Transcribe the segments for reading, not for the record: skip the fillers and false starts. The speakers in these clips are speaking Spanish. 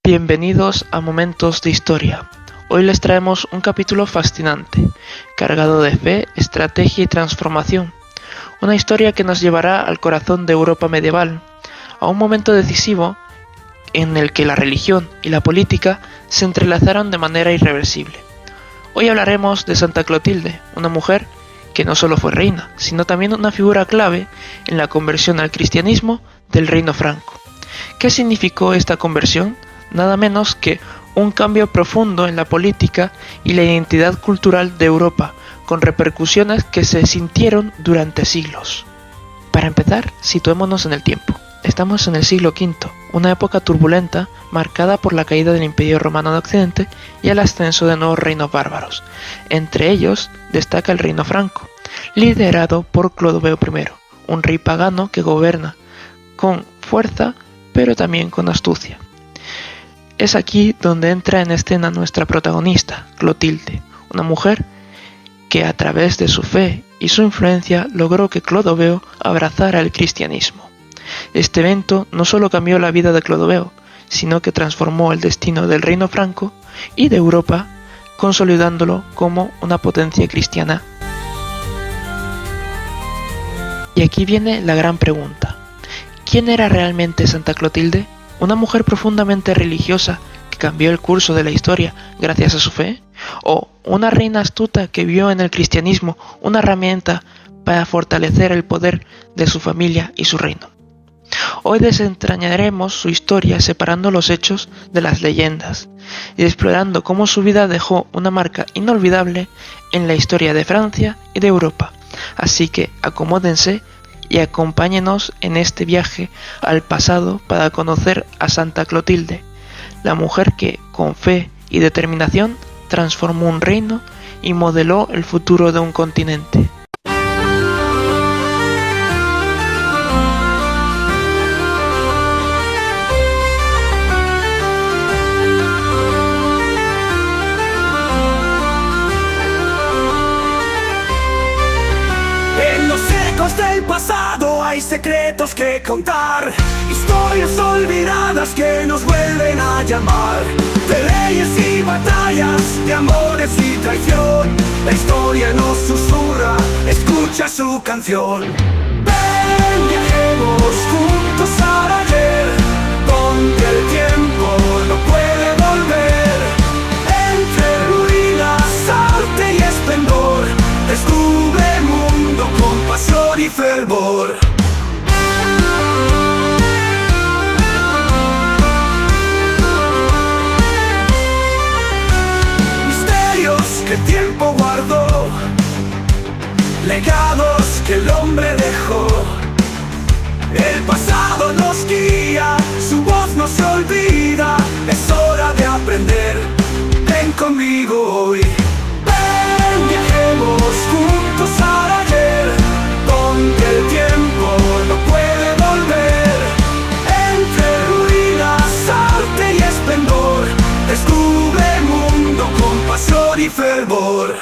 Bienvenidos a Momentos de Historia. Hoy les traemos un capítulo fascinante, cargado de fe, estrategia y transformación. Una historia que nos llevará al corazón de Europa medieval, a un momento decisivo en el que la religión y la política se entrelazaron de manera irreversible. Hoy hablaremos de Santa Clotilde, una mujer que no solo fue reina, sino también una figura clave en la conversión al cristianismo del reino franco. ¿Qué significó esta conversión? Nada menos que un cambio profundo en la política y la identidad cultural de Europa, con repercusiones que se sintieron durante siglos. Para empezar, situémonos en el tiempo. Estamos en el siglo V, una época turbulenta marcada por la caída del Imperio Romano de Occidente y el ascenso de nuevos reinos bárbaros. Entre ellos destaca el reino franco, liderado por Clodoveo I, un rey pagano que gobierna con fuerza pero también con astucia. Es aquí donde entra en escena nuestra protagonista, Clotilde, una mujer que a través de su fe y su influencia logró que Clodoveo abrazara el cristianismo. Este evento no solo cambió la vida de Clodoveo, sino que transformó el destino del reino franco y de Europa, consolidándolo como una potencia cristiana. Y aquí viene la gran pregunta: ¿quién era realmente Santa Clotilde? ¿Una mujer profundamente religiosa que cambió el curso de la historia gracias a su fe? ¿O una reina astuta que vio en el cristianismo una herramienta para fortalecer el poder de su familia y su reino? Hoy desentrañaremos su historia separando los hechos de las leyendas y explorando cómo su vida dejó una marca inolvidable en la historia de Francia y de Europa. Así que acomódense y acompáñenos en este viaje al pasado para conocer a Santa Clotilde, la mujer que, con fe y determinación, transformó un reino y modeló el futuro de un continente. Del pasado hay secretos que contar, historias olvidadas que nos vuelven a llamar, de leyes y batallas, de amores y traición. La historia nos susurra, escucha su canción. Ven, viajemos juntos al ayer, donde el tiempo no puede volver. Entre ruinas, arte y esplendor, descubre el mundo con pasión y fervor. Misterios que el tiempo guardó, legados que el hombre dejó. El pasado nos guía, su voz no se olvida. Es hora de aprender, ven conmigo hoy. Ven, viajemos juntos al ayer, donde el tiempo no puede volver. Entre ruinas, arte y esplendor, descubre el mundo con pasión y fervor.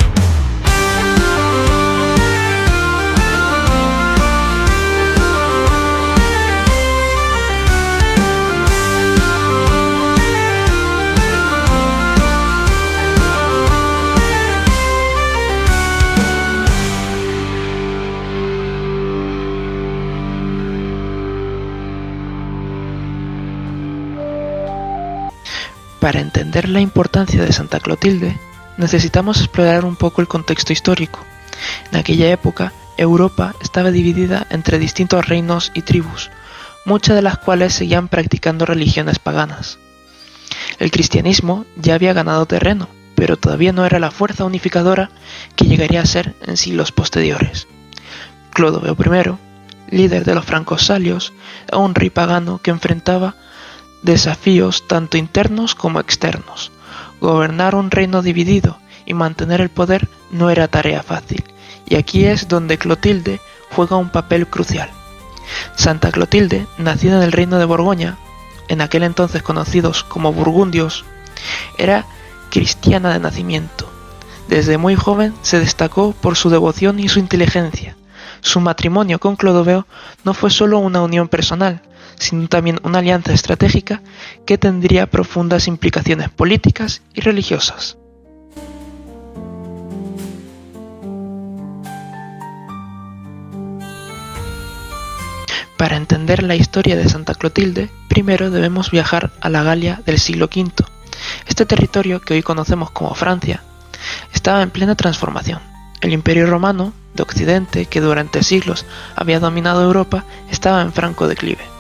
Para entender la importancia de Santa Clotilde, necesitamos explorar un poco el contexto histórico. En aquella época, Europa estaba dividida entre distintos reinos y tribus, muchas de las cuales seguían practicando religiones paganas. El cristianismo ya había ganado terreno, pero todavía no era la fuerza unificadora que llegaría a ser en siglos posteriores. Clodoveo I, líder de los francos salios, era un rey pagano que enfrentaba desafíos tanto internos como externos. Gobernar un reino dividido y mantener el poder no era tarea fácil, y aquí es donde Clotilde juega un papel crucial. Santa Clotilde, nacida en el reino de Borgoña, en aquel entonces conocidos como burgundios, era cristiana de nacimiento. Desde muy joven se destacó por su devoción y su inteligencia. Su matrimonio con Clodoveo no fue solo una unión personal, sino también una alianza estratégica que tendría profundas implicaciones políticas y religiosas. Para entender la historia de Santa Clotilde, primero debemos viajar a la Galia del siglo V. Este territorio, que hoy conocemos como Francia, estaba en plena transformación. El Imperio Romano de Occidente, que durante siglos había dominado Europa, estaba en franco declive.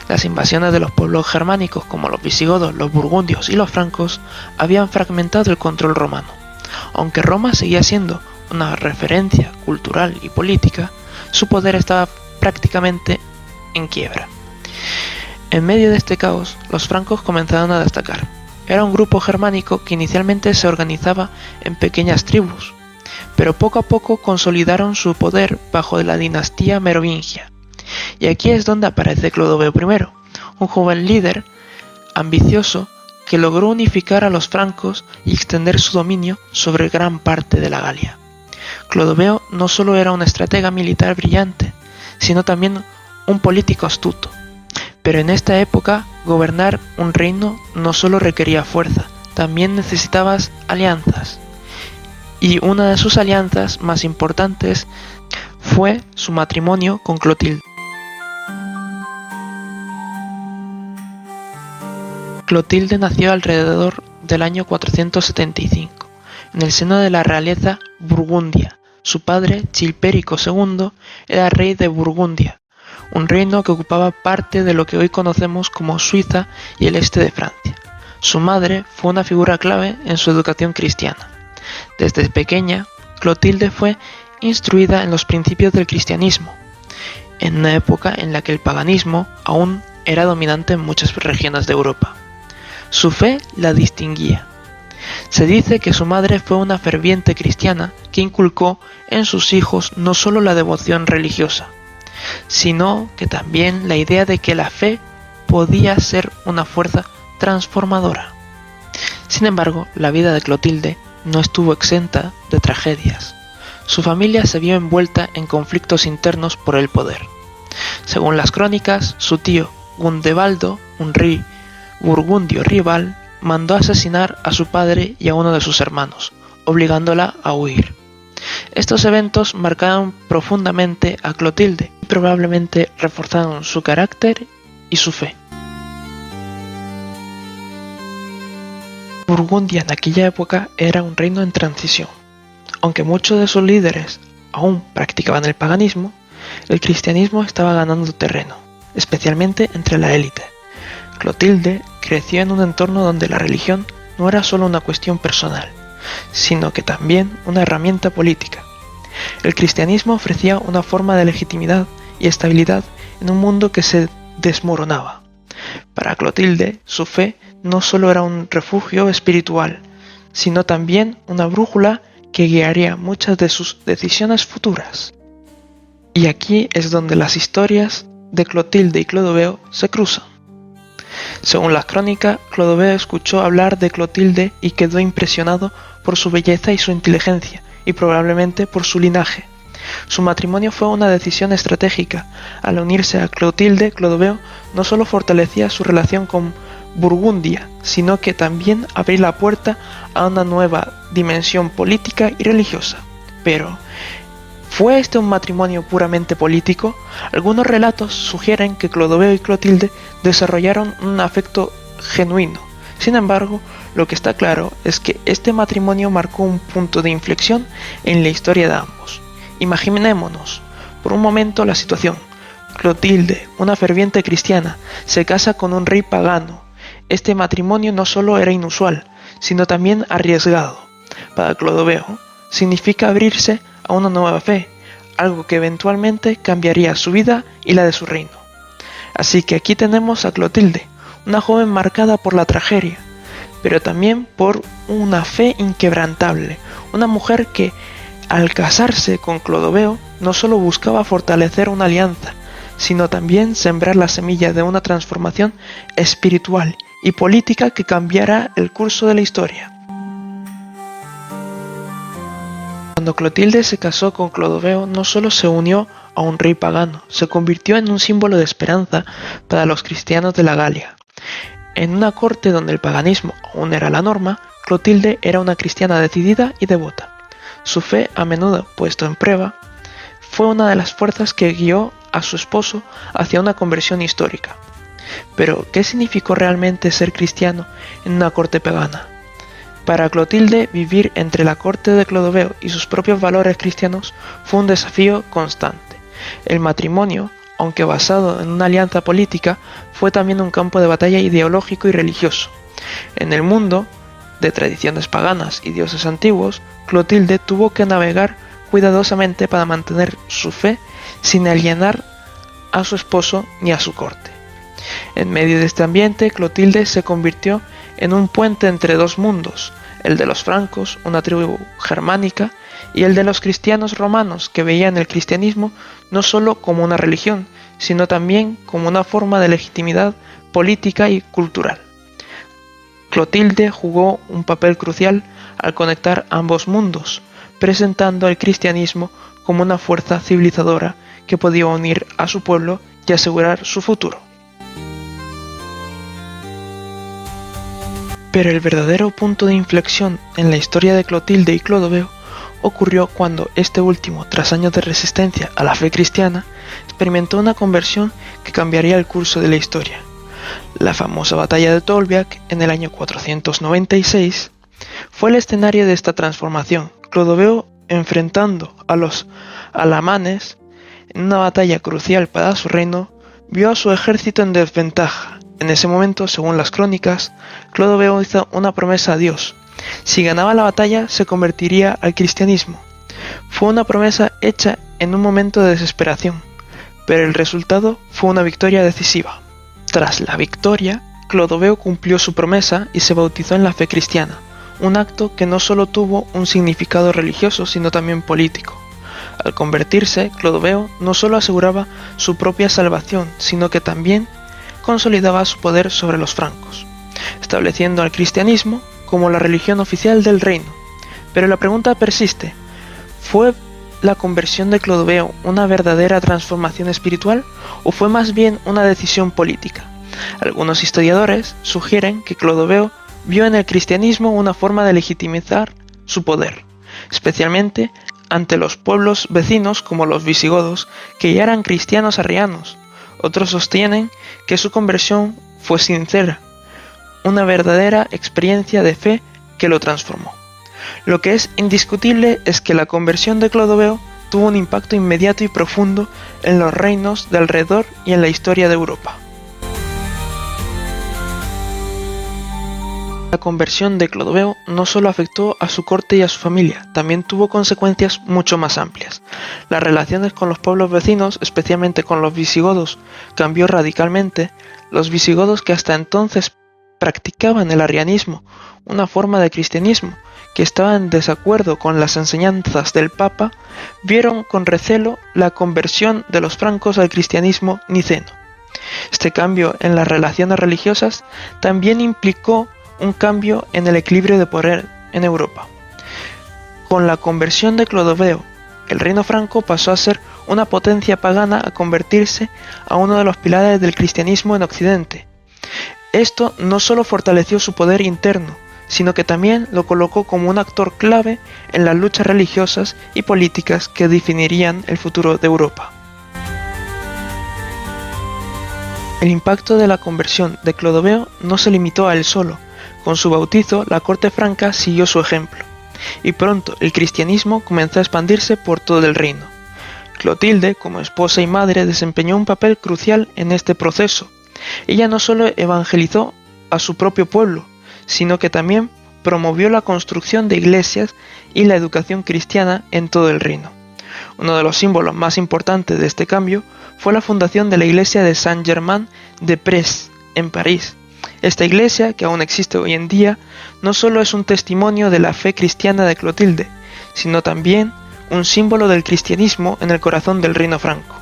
Las invasiones de los pueblos germánicos como los visigodos, los burgundios y los francos habían fragmentado el control romano. Aunque Roma seguía siendo una referencia cultural y política, su poder estaba prácticamente en quiebra. En medio de este caos, los francos comenzaron a destacar. Era un grupo germánico que inicialmente se organizaba en pequeñas tribus, pero poco a poco consolidaron su poder bajo la dinastía merovingia. Y aquí es donde aparece Clodoveo I, un joven líder ambicioso que logró unificar a los francos y extender su dominio sobre gran parte de la Galia. Clodoveo no solo era un estratega militar brillante, sino también un político astuto. Pero en esta época, gobernar un reino no solo requería fuerza, también necesitabas alianzas. Y una de sus alianzas más importantes fue su matrimonio con Clotilde. Clotilde nació alrededor del año 475, en el seno de la realeza burgundia. Su padre, Chilpérico II, era rey de Burgundia, un reino que ocupaba parte de lo que hoy conocemos como Suiza y el este de Francia. Su madre fue una figura clave en su educación cristiana. Desde pequeña, Clotilde fue instruida en los principios del cristianismo, en una época en la que el paganismo aún era dominante en muchas regiones de Europa. Su fe la distinguía. Se dice que su madre fue una ferviente cristiana que inculcó en sus hijos no solo la devoción religiosa, sino que también la idea de que la fe podía ser una fuerza transformadora. Sin embargo, la vida de Clotilde no estuvo exenta de tragedias. Su familia se vio envuelta en conflictos internos por el poder. Según las crónicas, su tío Gundebaldo, un rey burgundio rival, mandó asesinar a su padre y a uno de sus hermanos, obligándola a huir. Estos eventos marcaron profundamente a Clotilde y probablemente reforzaron su carácter y su fe. Burgundia en aquella época era un reino en transición. Aunque muchos de sus líderes aún practicaban el paganismo, el cristianismo estaba ganando terreno, especialmente entre la élite. Clotilde creció en un entorno donde la religión no era solo una cuestión personal, sino que también una herramienta política. El cristianismo ofrecía una forma de legitimidad y estabilidad en un mundo que se desmoronaba. Para Clotilde, su fe no solo era un refugio espiritual, sino también una brújula que guiaría muchas de sus decisiones futuras. Y aquí es donde las historias de Clotilde y Clodoveo se cruzan. Según las crónicas, Clodoveo escuchó hablar de Clotilde y quedó impresionado por su belleza y su inteligencia, y probablemente por su linaje. Su matrimonio fue una decisión estratégica. Al unirse a Clotilde, Clodoveo no solo fortalecía su relación con Burgundia, sino que también abría la puerta a una nueva dimensión política y religiosa. Pero, ¿fue este un matrimonio puramente político? Algunos relatos sugieren que Clodoveo y Clotilde desarrollaron un afecto genuino. Sin embargo, lo que está claro es que este matrimonio marcó un punto de inflexión en la historia de ambos. Imaginémonos por un momento la situación. Clotilde, una ferviente cristiana, se casa con un rey pagano. Este matrimonio no solo era inusual, sino también arriesgado. Para Clodoveo, significa abrirse a una nueva fe, algo que eventualmente cambiaría su vida y la de su reino. Así que aquí tenemos a Clotilde, una joven marcada por la tragedia, pero también por una fe inquebrantable, una mujer que, al casarse con Clodoveo, no solo buscaba fortalecer una alianza, sino también sembrar la semilla de una transformación espiritual y política que cambiará el curso de la historia. Cuando Clotilde se casó con Clodoveo, no solo se unió a un rey pagano, se convirtió en un símbolo de esperanza para los cristianos de la Galia. En una corte donde el paganismo aún era la norma, Clotilde era una cristiana decidida y devota. Su fe, a menudo puesto en prueba, fue una de las fuerzas que guió a su esposo hacia una conversión histórica. Pero, ¿qué significó realmente ser cristiano en una corte pagana? Para Clotilde, vivir entre la corte de Clodoveo y sus propios valores cristianos fue un desafío constante. El matrimonio, aunque basado en una alianza política, fue también un campo de batalla ideológico y religioso. En el mundo de tradiciones paganas y dioses antiguos, Clotilde tuvo que navegar cuidadosamente para mantener su fe sin alienar a su esposo ni a su corte. En medio de este ambiente, Clotilde se convirtió en un puente entre dos mundos, el de los francos, una tribu germánica, y el de los cristianos romanos, que veían el cristianismo no solo como una religión, sino también como una forma de legitimidad política y cultural. Clotilde jugó un papel crucial al conectar ambos mundos, presentando al cristianismo como una fuerza civilizadora que podía unir a su pueblo y asegurar su futuro. Pero el verdadero punto de inflexión en la historia de Clotilde y Clodoveo ocurrió cuando este último, tras años de resistencia a la fe cristiana, experimentó una conversión que cambiaría el curso de la historia. La famosa batalla de Tolbiac en el año 496 fue el escenario de esta transformación. Clodoveo, enfrentando a los alamanes en una batalla crucial para su reino, vio a su ejército en desventaja. En ese momento, según las crónicas, Clodoveo hizo una promesa a Dios. Si ganaba la batalla, se convertiría al cristianismo. Fue una promesa hecha en un momento de desesperación, pero el resultado fue una victoria decisiva. Tras la victoria, Clodoveo cumplió su promesa y se bautizó en la fe cristiana, un acto que no solo tuvo un significado religioso, sino también político. Al convertirse, Clodoveo no solo aseguraba su propia salvación, sino que también consolidaba su poder sobre los francos, estableciendo al cristianismo como la religión oficial del reino. Pero la pregunta persiste: ¿fue la conversión de Clodoveo una verdadera transformación espiritual o fue más bien una decisión política? Algunos historiadores sugieren que Clodoveo vio en el cristianismo una forma de legitimizar su poder, especialmente ante los pueblos vecinos como los visigodos, que ya eran cristianos arrianos. Otros sostienen que su conversión fue sincera, una verdadera experiencia de fe que lo transformó. Lo que es indiscutible es que la conversión de Clodoveo tuvo un impacto inmediato y profundo en los reinos de alrededor y en la historia de Europa. La conversión de Clodoveo no solo afectó a su corte y a su familia, también tuvo consecuencias mucho más amplias. Las relaciones con los pueblos vecinos, especialmente con los visigodos, cambió radicalmente. Los visigodos, que hasta entonces practicaban el arrianismo, una forma de cristianismo que estaba en desacuerdo con las enseñanzas del Papa, vieron con recelo la conversión de los francos al cristianismo niceno. Este cambio en las relaciones religiosas también implicó un cambio en el equilibrio de poder en Europa. Con la conversión de Clodoveo, el reino franco pasó a ser una potencia pagana a convertirse a uno de los pilares del cristianismo en Occidente. Esto no solo fortaleció su poder interno, sino que también lo colocó como un actor clave en las luchas religiosas y políticas que definirían el futuro de Europa. El impacto de la conversión de Clodoveo no se limitó a él solo. Con su bautizo, la corte franca siguió su ejemplo, y pronto el cristianismo comenzó a expandirse por todo el reino. Clotilde, como esposa y madre, desempeñó un papel crucial en este proceso. Ella no solo evangelizó a su propio pueblo, sino que también promovió la construcción de iglesias y la educación cristiana en todo el reino. Uno de los símbolos más importantes de este cambio fue la fundación de la iglesia de Saint-Germain-des-Prés, en París. Esta iglesia, que aún existe hoy en día, no solo es un testimonio de la fe cristiana de Clotilde, sino también un símbolo del cristianismo en el corazón del reino franco.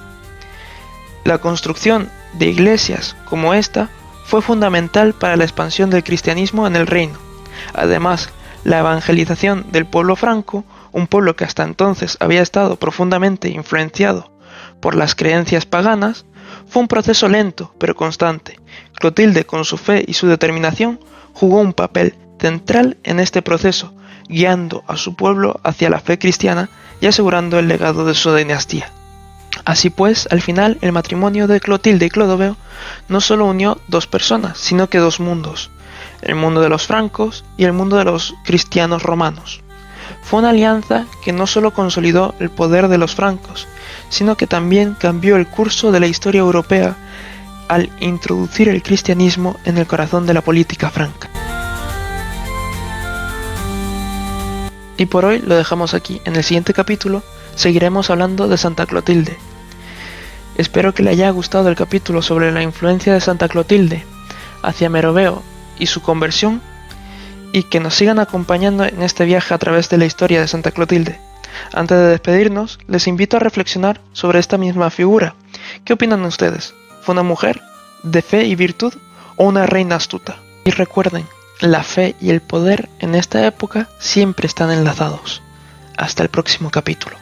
La construcción de iglesias como esta fue fundamental para la expansión del cristianismo en el reino. Además, la evangelización del pueblo franco, un pueblo que hasta entonces había estado profundamente influenciado por las creencias paganas, fue un proceso lento pero constante. Clotilde, con su fe y su determinación, jugó un papel central en este proceso, guiando a su pueblo hacia la fe cristiana y asegurando el legado de su dinastía. Así pues, al final, el matrimonio de Clotilde y Clodoveo no solo unió dos personas, sino que dos mundos, el mundo de los francos y el mundo de los cristianos romanos. Fue una alianza que no solo consolidó el poder de los francos, sino que también cambió el curso de la historia europea al introducir el cristianismo en el corazón de la política franca. Y por hoy lo dejamos aquí. En el siguiente capítulo seguiremos hablando de Santa Clotilde. Espero que le haya gustado el capítulo sobre la influencia de Santa Clotilde hacia Meroveo y su conversión, y que nos sigan acompañando en este viaje a través de la historia de Santa Clotilde. Antes de despedirnos, les invito a reflexionar sobre esta misma figura. ¿Qué opinan ustedes? ¿Fue una mujer de fe y virtud o una reina astuta? Y recuerden, la fe y el poder en esta época siempre están enlazados. Hasta el próximo capítulo.